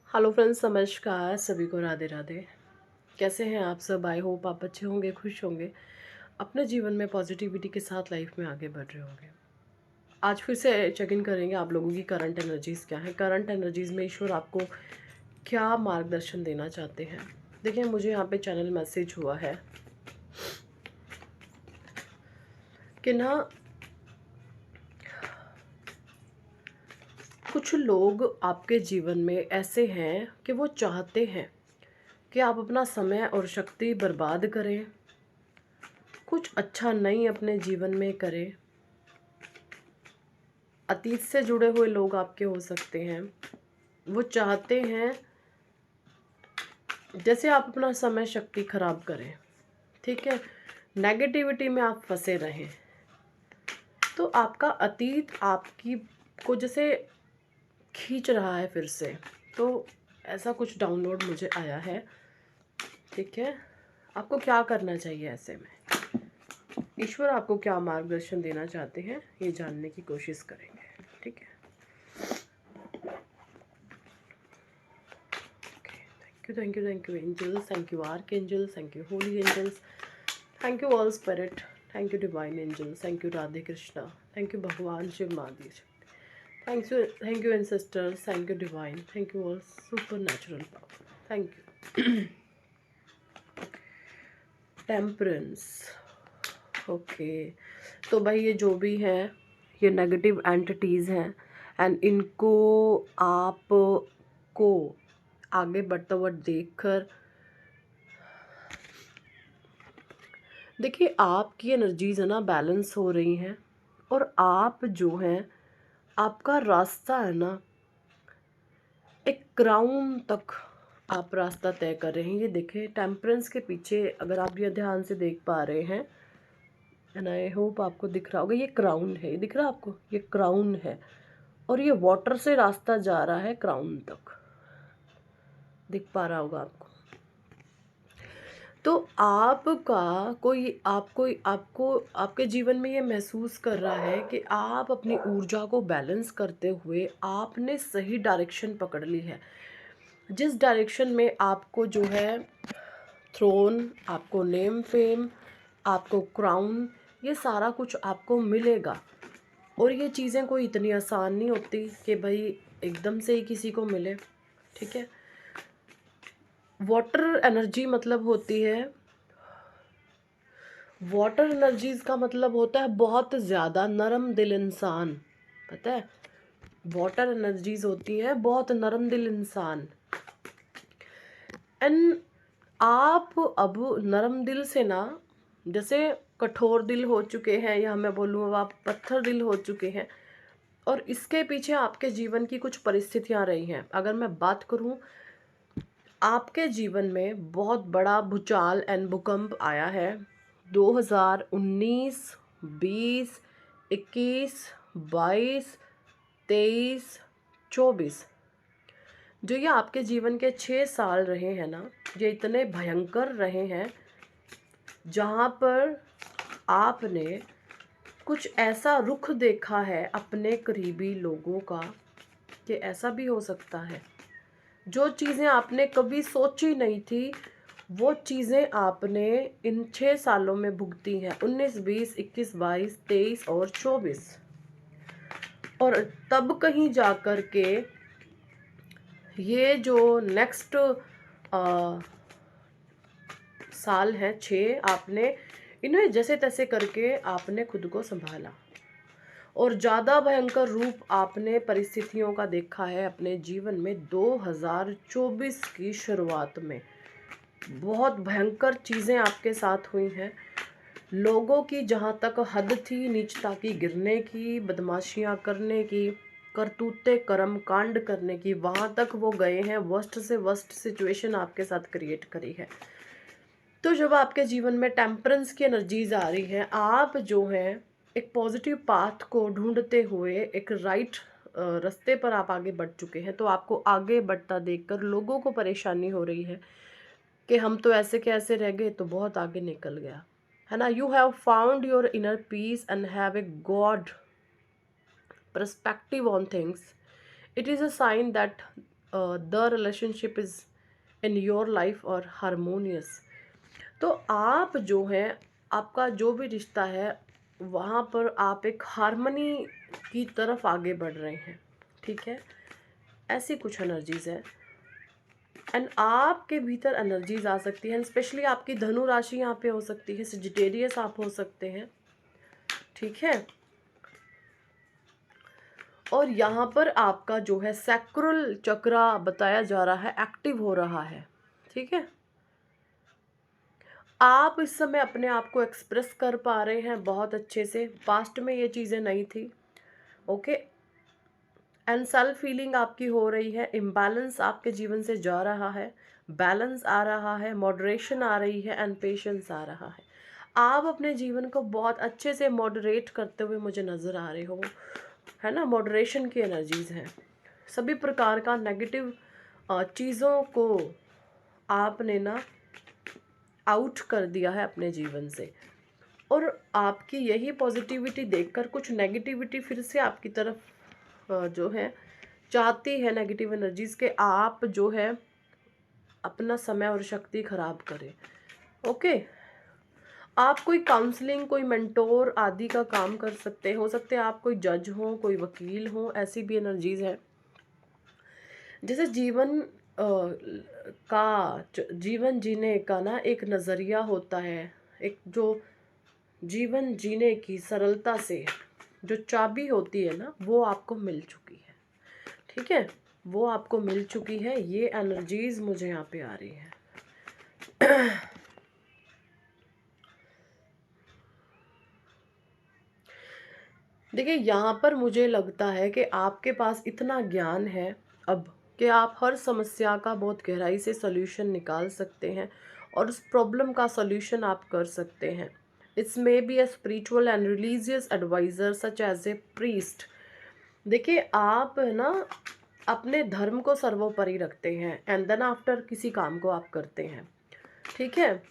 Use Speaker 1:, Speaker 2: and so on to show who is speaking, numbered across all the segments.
Speaker 1: Hello friends, नमस्कार। सभी को राधे राधे। कैसे हैं आप सब? आई होप आप अच्छे होंगे, खुश होंगे, अपने जीवन में पॉजिटिविटी के साथ लाइफ में आगे बढ़ रहे होंगे। आज फिर से चेक इन करेंगे आप लोगों की करंट एनर्जीज़ क्या है। करंट एनर्जीज़ में ईश्वर आपको क्या मार्गदर्शन देना चाहते हैं। देखिए, मुझे यहाँ पे चैनल मैसेज हुआ है कि ना कुछ लोग आपके जीवन में ऐसे हैं कि वो चाहते हैं कि आप अपना समय और शक्ति बर्बाद करें, कुछ अच्छा नहीं अपने जीवन में करें। अतीत से जुड़े हुए लोग आपके हो सकते हैं। वो चाहते हैं जैसे आप अपना समय शक्ति खराब करें, ठीक है, नेगेटिविटी में आप फंसे रहें। तो आपका अतीत आपकी को जैसे खींच रहा है फिर से। तो ऐसा कुछ डाउनलोड मुझे आया है, ठीक है। आपको क्या करना चाहिए ऐसे में, ईश्वर आपको क्या मार्गदर्शन देना चाहते हैं, ये जानने की कोशिश करेंगे, ठीक है। Thank you, angels. Thank you, archangels. Thank you, holy angels. Thank you, all spirit. Thank you, divine angels. Thank you, Radhe Krishna. Thank you, Bhagwan Shiv Mahadi. Thank you, ancestors. Thank you, divine. Thank you, all supernatural power. Thank you. Temperance, okay. तो भाई ये जो भी है, ये negative entities हैं and इनको आपको आगे बढ़ता हुआ देखकर, देखिए आपकी एनर्जीज है ना बैलेंस हो रही हैं। और आप जो हैं, आपका रास्ता है ना एक क्राउन तक आप रास्ता तय कर रहे हैं। ये देखिए टेम्परेंस के पीछे अगर आप ये ध्यान से देख पा रहे हैं, एंड आई होप आपको दिख रहा होगा, ये क्राउन है। ये दिख रहा है आपको, ये क्राउन है। और ये वाटर से रास्ता जा रहा है क्राउन तक, दिख पा रहा होगा आपको। तो आपका कोई आपको आपको आपके जीवन में ये महसूस कर रहा है कि आप अपनी ऊर्जा को बैलेंस करते हुए आपने सही डायरेक्शन पकड़ ली है। जिस डायरेक्शन में आपको जो है थ्रोन, आपको नेम फेम, आपको क्राउन, ये सारा कुछ आपको मिलेगा। और ये चीज़ें कोई इतनी आसान नहीं होती कि भाई एकदम से ही किसी को मिले, ठीक है। वाटर एनर्जी मतलब होती है, वाटर एनर्जीज का मतलब होता है बहुत ज़्यादा नरम दिल इंसान, पता है। वाटर एनर्जीज होती है बहुत नरम दिल इंसान। एंड आप अब नरम दिल से ना, जैसे कठोर दिल हो चुके हैं, या मैं बोलूँ अब आप पत्थर दिल हो चुके हैं। और इसके पीछे आपके जीवन की कुछ परिस्थितियाँ रही हैं। अगर मैं बात करूँ, आपके जीवन में बहुत बड़ा भूचाल एंड भूकंप आया है 2019, 20, 21, 22, 23, 24। जो ये आपके जीवन के 6 साल रहे हैं ना, ये इतने भयंकर रहे हैं जहाँ पर आपने कुछ ऐसा रुख देखा है अपने करीबी लोगों का कि ऐसा भी हो सकता है। जो चीज़ें आपने कभी सोची नहीं थी, वो चीज़ें आपने इन 6 सालों में भुगती हैं। 19, 20, 21, 22, 23 और 24। और तब कहीं जा कर के ये जो नेक्स्ट साल हैं 6, आपने इन्हें जैसे तैसे करके आपने खुद को संभाला। और ज़्यादा भयंकर रूप आपने परिस्थितियों का देखा है अपने जीवन में 2024 की शुरुआत में। बहुत भयंकर चीज़ें आपके साथ हुई हैं। लोगों की जहाँ तक हद थी नीचता की, गिरने की, बदमाशियाँ करने की, करतूते कर्म कांड करने की, वहाँ तक वो गए हैं। वर्स्ट से वर्स्ट सिचुएशन आपके साथ क्रिएट करी है। तो जब आपके जीवन में टेम्परेंस की एनर्जीज आ रही हैं, आप जो हैं एक पॉजिटिव पाथ को ढूंढते हुए एक राइट रास्ते पर आप आगे बढ़ चुके हैं। तो आपको आगे बढ़ता देखकर लोगों को परेशानी हो रही है कि हम तो ऐसे के ऐसे रह गए, तो बहुत आगे निकल गया, है ना। You have found your inner peace and have a god perspective on things. It is a sign that the relationship is in your life और हारमोनियस। तो आप जो है, आपका जो भी रिश्ता है, वहाँ पर आप एक हारमनी की तरफ आगे बढ़ रहे हैं, ठीक है। ऐसी कुछ एनर्जीज है एंड आपके भीतर एनर्जीज आ सकती हैं, स्पेशली आपकी धनु राशि यहाँ पे हो सकती है, सजिटेरियस आप हो सकते हैं, ठीक है। और यहाँ पर आपका जो है सैक्रल चक्रा बताया जा रहा है एक्टिव हो रहा है, ठीक है। आप इस समय अपने आप को एक्सप्रेस कर पा रहे हैं बहुत अच्छे से, पास्ट में ये चीज़ें नहीं थी, ओके। एंड सेल्फ फीलिंग आपकी हो रही है, इम्बैलेंस आपके जीवन से जा रहा है, बैलेंस आ रहा है, मॉडरेशन आ रही है एंड पेशेंस आ रहा है। आप अपने जीवन को बहुत अच्छे से मॉडरेट करते हुए मुझे नज़र आ रहे हो, है ना। मॉडरेशन की एनर्जीज हैं, सभी प्रकार का नेगेटिव चीज़ों को आपने ना आउट कर दिया है अपने जीवन से। और आपकी यही पॉजिटिविटी देखकर कुछ नेगेटिविटी फिर से आपकी तरफ जो है चाहती है, नेगेटिव एनर्जीज के आप जो है अपना समय और शक्ति खराब करें, ओके। आप कोई काउंसलिंग, कोई मेंटोर आदि का काम कर सकते हो सकते हैं आप कोई जज हो, कोई वकील हो, ऐसी भी एनर्जीज है। जैसे जीवन जीवन जीने का ना एक नज़रिया होता है, एक जो जीवन जीने की सरलता से जो चाबी होती है ना, वो आपको मिल चुकी है, ठीक है। वो आपको मिल चुकी है, ये एनर्जीज मुझे यहाँ पे आ रही है। देखिए, यहाँ पर मुझे लगता है कि आपके पास इतना ज्ञान है अब कि आप हर समस्या का बहुत गहराई से सॉल्यूशन निकाल सकते हैं और उस प्रॉब्लम का सॉल्यूशन आप कर सकते हैं। It's may be a spiritual and religious adviser such as a priest. देखिए, आप है ना अपने धर्म को सर्वोपरि रखते हैं एंड देन आफ्टर किसी काम को आप करते हैं, ठीक है।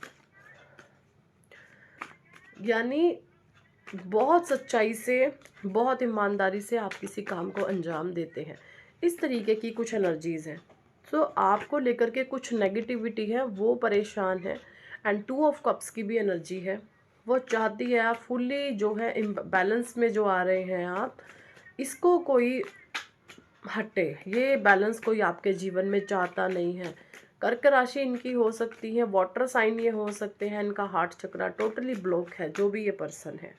Speaker 1: यानी बहुत सच्चाई से, बहुत ईमानदारी से आप किसी काम को अंजाम देते हैं। इस तरीके की कुछ एनर्जीज़ हैं। तो आपको लेकर के कुछ नेगेटिविटी है, वो परेशान है एंड टू ऑफ कप्स की भी एनर्जी है। वो चाहती है आप फुल्ली जो है बैलेंस में जो आ रहे हैं आप, इसको कोई हटे, ये बैलेंस कोई आपके जीवन में चाहता नहीं है। कर्क राशि इनकी हो सकती है, वाटर साइन ये हो सकते हैं, इनका हार्ट चक्रा टोटली ब्लॉक है, जो भी ये पर्सन है,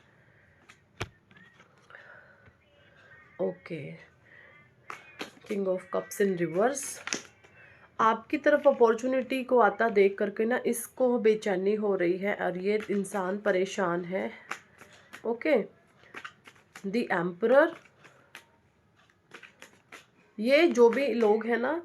Speaker 1: okay. King of cups in reverse आपकी तरफ अपॉर्चुनिटी को आता देख करके ना इसको बेचैनी हो रही है और ये इंसान परेशान है, ओके। द एम्परर, ये जो भी लोग हैं ना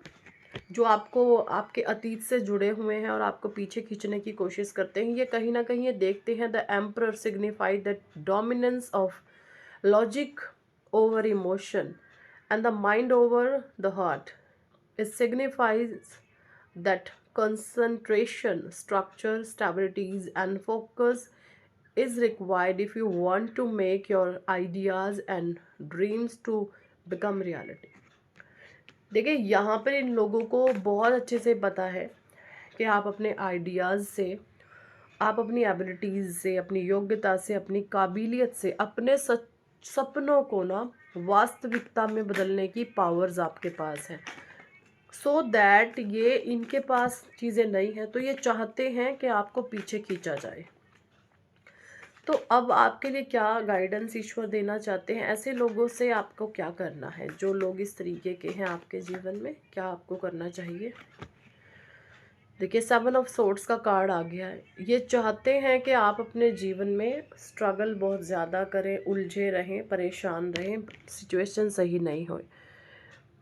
Speaker 1: जो आपको आपके अतीत से जुड़े हुए हैं और आपको पीछे खींचने की कोशिश करते हैं, ये कहीं ना कहीं ये देखते हैं the emperor signify the dominance of logic over emotion and the mind over the heart. It signifies that concentration, structure, stabilities and focus is required if you want to make your ideas and dreams to become reality. देखिए, यहाँ पर इन लोगों को बहुत अच्छे से पता है कि आप अपने आइडियाज़ से, आप अपनी एबिलिटीज़ से, अपनी योग्यता से, अपनी काबिलियत से अपने सपनों को ना वास्तविकता में बदलने की पावर्स आपके पास है। सो दैट ये इनके पास चीज़ें नहीं हैं, तो ये चाहते हैं कि आपको पीछे खींचा जाए। तो अब आपके लिए क्या गाइडेंस ईश्वर देना चाहते हैं, ऐसे लोगों से आपको क्या करना है, जो लोग इस तरीके के हैं आपके जीवन में, क्या आपको करना चाहिए। देखिए, 7 ऑफ सोर्ड्स का कार्ड आ गया है। ये चाहते हैं कि आप अपने जीवन में स्ट्रगल बहुत ज़्यादा करें, उलझे रहें, परेशान रहें, सिचुएशन सही नहीं हो।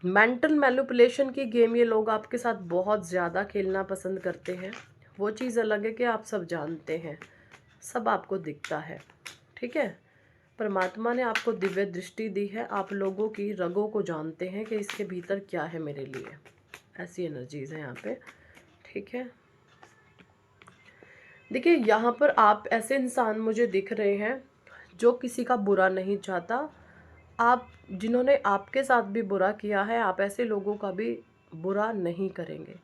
Speaker 1: मेंटल मैनिपुलेशन की गेम ये लोग आपके साथ बहुत ज़्यादा खेलना पसंद करते हैं। वो चीज़ अलग है कि आप सब जानते हैं, सब आपको दिखता है, ठीक है। परमात्मा ने आपको दिव्य दृष्टि दी है, आप लोगों की रगों को जानते हैं कि इसके भीतर क्या है मेरे लिए। ऐसी एनर्जीज़ हैं यहाँ पे, ठीक है। देखिए, यहाँ पर आप ऐसे इंसान मुझे दिख रहे हैं जो किसी का बुरा नहीं चाहता। आप जिन्होंने आपके साथ भी बुरा किया है, आप ऐसे लोगों का भी बुरा नहीं करेंगे।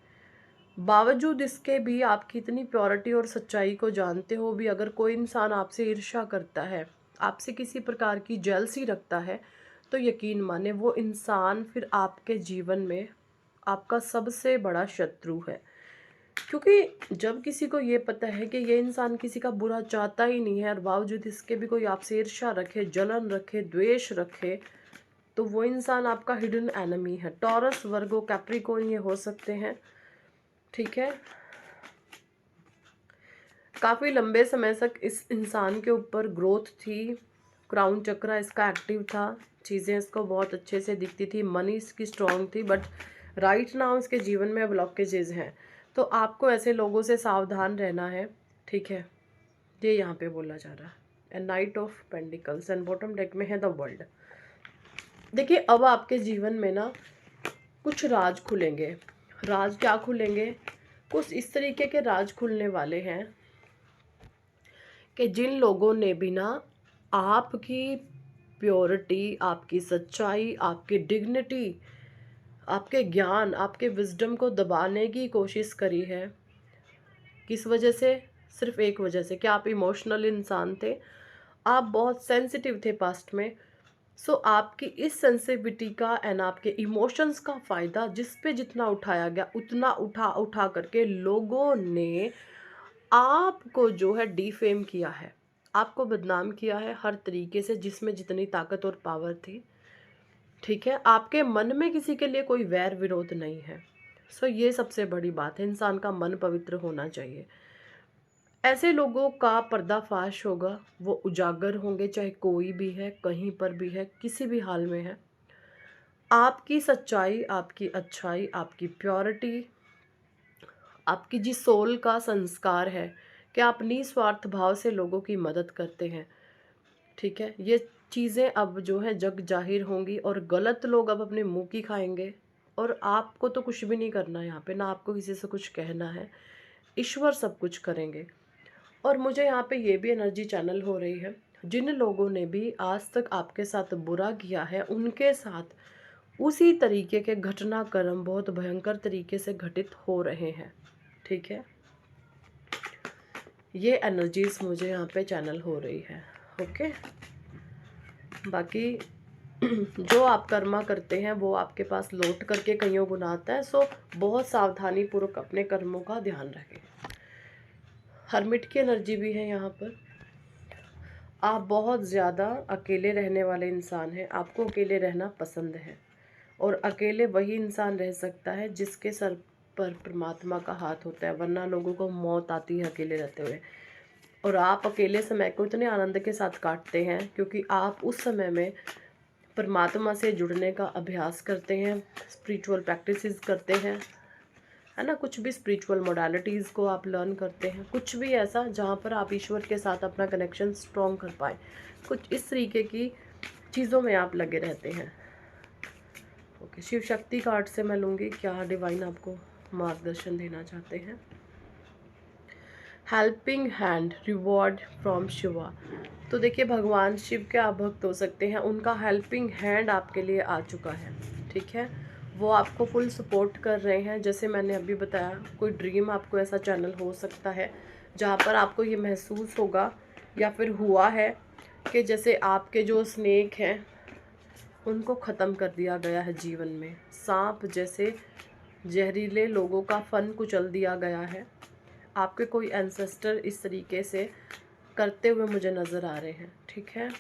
Speaker 1: बावजूद इसके भी आप कितनी प्योरिटी और सच्चाई को जानते हो भी, अगर कोई इंसान आपसे ईर्ष्या करता है, आपसे किसी प्रकार की जेलसी रखता है, तो यकीन माने वो इंसान फिर आपके जीवन में आपका सबसे बड़ा शत्रु है। क्योंकि जब किसी को ये पता है कि ये इंसान किसी का बुरा चाहता ही नहीं है और बावजूद इसके भी कोई आपसे ईर्ष्या रखे, जलन रखे, द्वेष रखे, तो वो इंसान आपका हिडन एनिमी है। टॉरस, वर्गो, कैप्रिकॉर्न ये हो सकते हैं, ठीक है। काफ़ी लंबे समय तक इस इंसान के ऊपर ग्रोथ थी, क्राउन चक्रा इसका एक्टिव था, चीज़ें इसको बहुत अच्छे से दिखती थी, मनी इसकी स्ट्रॉन्ग थी, बट राइट नाउ इसके जीवन में ब्लॉकेजेस हैं। तो आपको ऐसे लोगों से सावधान रहना है, ठीक है। ये यहाँ पे बोला जा रहा है। And night of pentacles and bottom deck में है द वर्ल्ड। देखिए अब आपके जीवन में ना कुछ राज खुलेंगे। राज क्या खुलेंगे? कुछ इस तरीके के राज खुलने वाले हैं कि जिन लोगों ने भी ना आपकी प्योरिटी, आपकी सच्चाई, आपकी डिग्निटी, आपके ज्ञान, आपके विजडम को दबाने की कोशिश करी है। किस वजह से? सिर्फ एक वजह से कि आप इमोशनल इंसान थे, आप बहुत सेंसिटिव थे पास्ट में। सो आपकी इस सेंसिटिविटी का एंड आपके इमोशंस का फ़ायदा जिस पे जितना उठाया गया, उतना उठा उठा करके लोगों ने आपको जो है डिफेम किया है, आपको बदनाम किया है हर तरीके से, जिसमें जितनी ताकत और पावर थी, ठीक है। आपके मन में किसी के लिए कोई वैर विरोध नहीं है। सो ये सबसे बड़ी बात है, इंसान का मन पवित्र होना चाहिए। ऐसे लोगों का पर्दाफाश होगा, वो उजागर होंगे, चाहे कोई भी है, कहीं पर भी है, किसी भी हाल में है। आपकी सच्चाई, आपकी अच्छाई, आपकी प्योरिटी, आपकी जिस सोल का संस्कार है कि आप निस्वार्थ भाव से लोगों की मदद करते हैं, ठीक है। ये चीज़ें अब जो है जग जाहिर होंगी और गलत लोग अब अपने मुंह की खाएंगे। और आपको तो कुछ भी नहीं करना है यहाँ पे, ना आपको किसी से कुछ कहना है, ईश्वर सब कुछ करेंगे। और मुझे यहाँ पे ये भी एनर्जी चैनल हो रही है, जिन लोगों ने भी आज तक आपके साथ बुरा किया है, उनके साथ उसी तरीके के घटनाक्रम बहुत भयंकर तरीके से घटित हो रहे हैं, ठीक है। ये एनर्जीज मुझे यहाँ पे चैनल हो रही है, ओके। बाकी जो आप कर्मा करते हैं वो आपके पास लौट करके कईयों गुना आता है। सो बहुत सावधानी पूर्वक अपने कर्मों का ध्यान रखें। हर्मिट की एनर्जी भी है यहाँ पर। आप बहुत ज़्यादा अकेले रहने वाले इंसान हैं, आपको अकेले रहना पसंद है, और अकेले वही इंसान रह सकता है जिसके सर पर परमात्मा का हाथ होता है, वरना लोगों को मौत आती है अकेले रहते हुए। और आप अकेले समय को इतने आनंद के साथ काटते हैं क्योंकि आप उस समय में परमात्मा से जुड़ने का अभ्यास करते हैं, स्पिरिचुअल प्रैक्टिसेस करते हैं, है ना। कुछ भी स्पिरिचुअल मोडालिटीज़ को आप लर्न करते हैं, कुछ भी ऐसा जहाँ पर आप ईश्वर के साथ अपना कनेक्शन स्ट्रॉन्ग कर पाए, कुछ इस तरीके की चीज़ों में आप लगे रहते हैं, ओके। शिव शक्ति कार्ड से मैं लूँगी क्या डिवाइन आपको मार्गदर्शन देना चाहते हैं। Helping hand, reward from Shiva. तो देखिए भगवान शिव के आप भक्त हो सकते हैं, उनका हेल्पिंग हैंड आपके लिए आ चुका है, ठीक है। वो आपको फुल सपोर्ट कर रहे हैं। जैसे मैंने अभी बताया, कोई ड्रीम आपको ऐसा चैनल हो सकता है जहाँ पर आपको ये महसूस होगा या फिर हुआ है कि जैसे आपके जो स्नेक हैं उनको ख़त्म कर दिया गया है जीवन में, सांप जैसे जहरीले लोगों का फन कुचल दिया गया है। आपके कोई एंसेस्टर इस तरीके से करते हुए मुझे नज़र आ रहे हैं, ठीक है।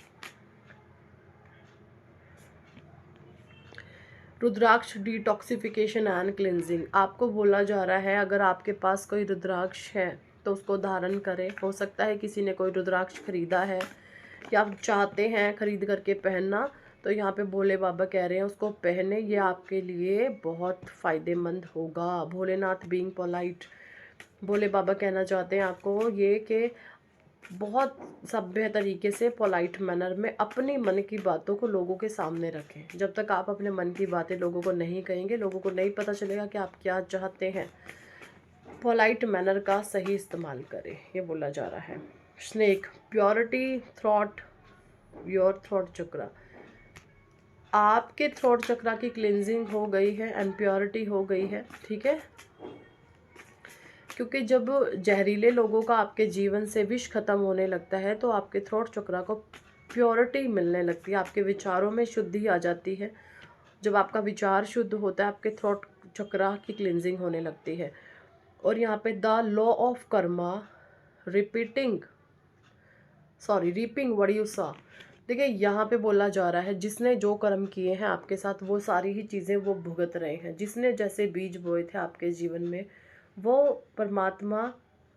Speaker 1: रुद्राक्ष डिटॉक्सिफिकेशन एंड क्लिनजिंग, आपको बोला जा रहा है अगर आपके पास कोई रुद्राक्ष है तो उसको धारण करें। हो सकता है किसी ने कोई रुद्राक्ष खरीदा है या आप चाहते हैं खरीद करके पहनना, तो यहाँ पे भोले बाबा कह रहे हैं उसको पहने, ये आपके लिए बहुत फ़ायदेमंद होगा। भोलेनाथ बीइंग पोलाइट, भोले बाबा कहना चाहते हैं आपको ये कि बहुत सभ्य तरीके से पोलाइट मैनर में अपने मन की बातों को लोगों के सामने रखें। जब तक आप अपने मन की बातें लोगों को नहीं कहेंगे, लोगों को नहीं पता चलेगा कि आप क्या चाहते हैं। पोलाइट मैनर का सही इस्तेमाल करें, ये बोला जा रहा है। Snake, purity thought, your thought chakra, आपके थ्रोट चक्रा की क्लिनजिंग हो गई है, इम्प्योरिटी हो गई है, ठीक है। क्योंकि जब जहरीले लोगों का आपके जीवन से विष खत्म होने लगता है तो आपके थ्रोट चक्रा को प्योरिटी मिलने लगती है, आपके विचारों में शुद्धि आ जाती है। जब आपका विचार शुद्ध होता है आपके थ्रोट चक्रा की क्लिनजिंग होने लगती है। और यहाँ पे the law of karma reaping what you sow, देखिए यहाँ पे बोला जा रहा है जिसने जो कर्म किए हैं आपके साथ वो सारी ही चीज़ें वो भुगत रहे हैं। जिसने जैसे बीज बोए थे आपके जीवन में वो परमात्मा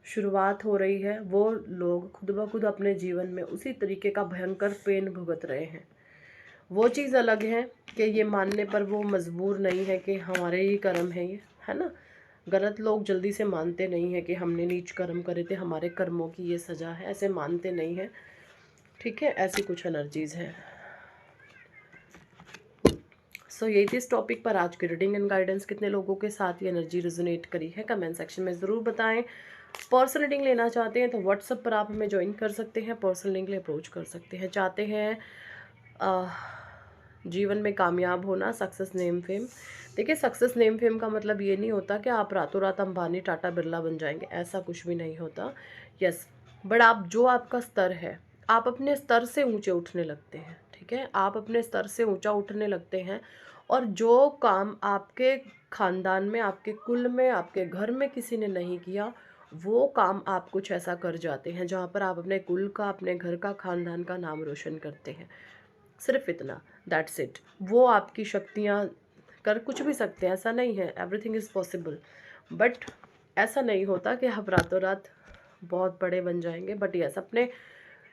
Speaker 1: शुरुआत हो रही है, वो लोग खुद ब खुद अपने जीवन में उसी तरीके का भयंकर पेन भुगत रहे हैं। वो चीज़ अलग है कि ये मानने पर वो मजबूर नहीं है कि हमारे ही कर्म है ये, है ना। गलत लोग जल्दी से मानते नहीं है कि हमने नीच कर्म करे थे, हमारे कर्मों की ये सज़ा है, ऐसे मानते नहीं हैं, ठीक है। ऐसी कुछ एनर्जीज हैं। सो यही थी इस टॉपिक पर आज की रीडिंग एंड गाइडेंस। कितने लोगों के साथ ये एनर्जी रेजोनेट करी है कमेंट सेक्शन में ज़रूर बताएं। पर्सनल रीडिंग लेना चाहते हैं तो व्हाट्सएप पर आप हमें ज्वाइन कर सकते हैं, पर्सनल लिंक ले अप्रोच कर सकते हैं। चाहते हैं जीवन में कामयाब होना, सक्सेस नेम फेम, देखिए सक्सेस नेम फेम का मतलब ये नहीं होता कि आप रातों रात अंबानी टाटा बिरला बन जाएंगे, ऐसा कुछ भी नहीं होता। यस, बट आप जो आपका स्तर है आप अपने स्तर से ऊंचे उठने लगते हैं, ठीक है। आप अपने स्तर से ऊंचा उठने लगते हैं और जो काम आपके खानदान में, आपके कुल में, आपके घर में किसी ने नहीं किया वो काम आप कुछ ऐसा कर जाते हैं जहाँ पर आप अपने कुल का, अपने घर का, खानदान का नाम रोशन करते हैं। सिर्फ इतना, दैट्स इट। वो आपकी शक्तियाँ कर कुछ भी सकते हैं, ऐसा नहीं है, एवरीथिंग इज़ पॉसिबल। बट ऐसा नहीं होता कि आप रातों रात बहुत बड़े बन जाएंगे। बट यस, अपने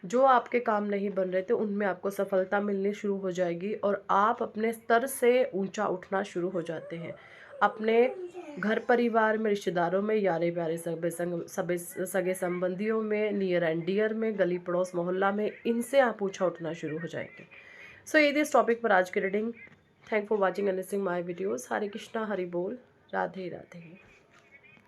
Speaker 1: जो आपके काम नहीं बन रहे थे उनमें आपको सफलता मिलनी शुरू हो जाएगी और आप अपने स्तर से ऊंचा उठना शुरू हो जाते हैं। अपने घर परिवार में, रिश्तेदारों में, यारे प्यारे सगे संबंधियों में, नियर एंड डियर में, गली पड़ोस मोहल्ला में, इनसे आप ऊंचा उठना शुरू हो जाएंगे। सो ये थी इस टॉपिक पर आज की reading. Thank for watching and listening my videos. Hare Krishna, Hari बोल, राधे राधे।